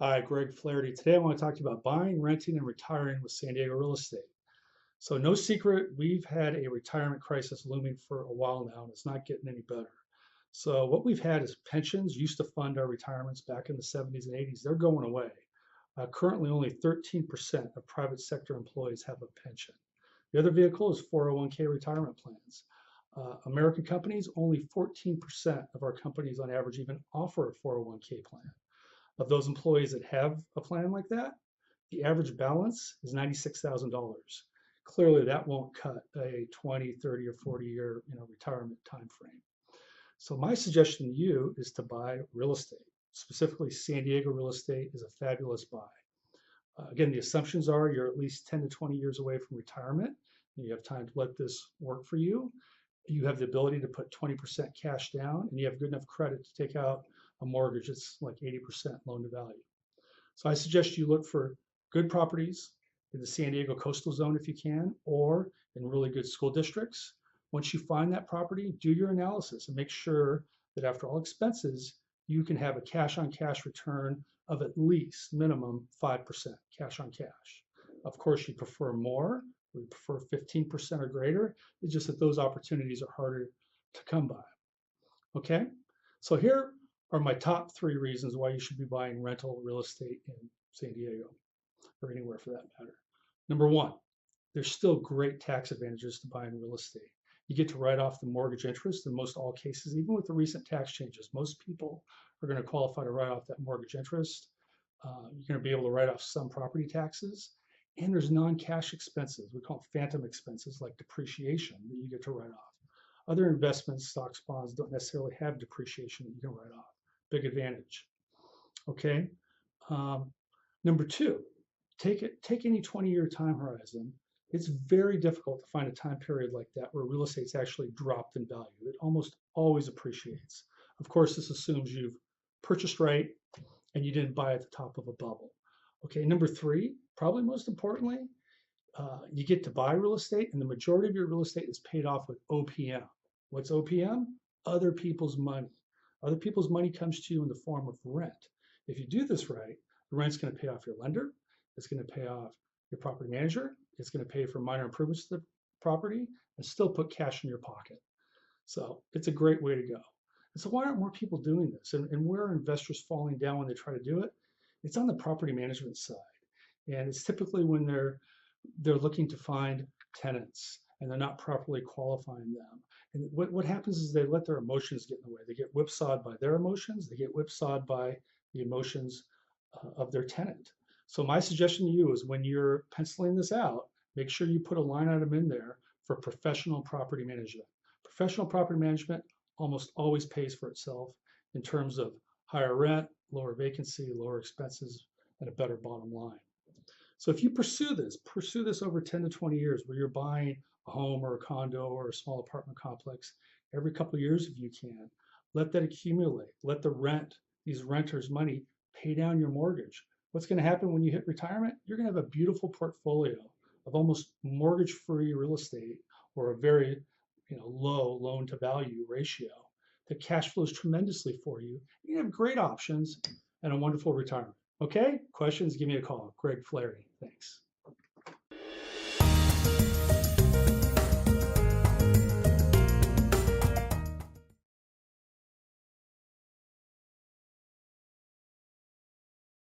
Hi, Greg Flaherty. Today I want to talk to you about buying, renting, and retiring with San Diego real estate. So, no secret, we've had a retirement crisis looming for a while now, and it's not getting any better. So, what we've had is pensions used to fund our retirements back in the 70s and 80s. They're going away. Currently, only 13% of private sector employees have a pension. The other vehicle is 401k retirement plans. American companies, only 14% of our companies on average even offer a 401k plan. Of those employees that have a plan like that, the average balance is $96,000. Clearly, that won't cut a 20, 30, or 40-year retirement time frame. So my suggestion to you is to buy real estate. Specifically, San Diego real estate is a fabulous buy. Again, the assumptions are you're at least 10 to 20 years away from retirement, and you have time to let this work for you. You have the ability to put 20% cash down, and you have good enough credit to take out a mortgage that's like 80% loan to value. So I suggest you look for good properties in the San Diego coastal zone if you can, or in really good school districts. Once you find that property, do your analysis and make sure that after all expenses, you can have a cash on cash return of at least minimum 5% cash on cash. Of course, you prefer more, we prefer 15% or greater. It's just that those opportunities are harder to come by. Okay, so here are my top 3 reasons why you should be buying rental real estate in San Diego or anywhere for that matter. Number 1, there's still great tax advantages to buying real estate. You get to write off the mortgage interest in most all cases, even with the recent tax changes. Most people are going to qualify to write off that mortgage interest. You're going to be able to write off some property taxes, and there's non-cash expenses. We call them phantom expenses like depreciation that you get to write off. Other investments, stocks, bonds don't necessarily have depreciation that you can write off. Big advantage. Okay. Um, Number 2, take any 20-year time horizon. It's very difficult to find a time period like that where real estate's actually dropped in value. It almost always appreciates. Of course, this assumes you've purchased right and you didn't buy at the top of a bubble. Okay, number 3, probably most importantly, you get to buy real estate, and the majority of your real estate is paid off with OPM. What's OPM? Other people's money. Other people's money comes to you in the form of rent. If you do this right, the rent's going to pay off your lender, it's going to pay off your property manager, it's going to pay for minor improvements to the property, and still put cash in your pocket. So it's a great way to go. And so why aren't more people doing this? And where are investors falling down when they try to do it? It's on the property management side. And it's typically when they're looking to find tenants and they're not properly qualifying them. And what happens is they let their emotions get in the way. They get whipsawed by their emotions, they get whipsawed by the emotions of their tenant. So my suggestion to you is when you're penciling this out, make sure you put a line item in there for professional property management. Professional property management almost always pays for itself in terms of higher rent, lower vacancy, lower expenses, and a better bottom line. So if you pursue this over 10 to 20 years where you're buying a home or a condo or a small apartment complex every couple of years if you can, let that accumulate. Let these renters' money pay down your mortgage. What's going to happen when you hit retirement? You're going to have a beautiful portfolio of almost mortgage-free real estate or a very low loan to value ratio that cash flows tremendously for you. You have great options and a wonderful retirement. Okay, questions, give me a call. Greg Flaherty. Thanks.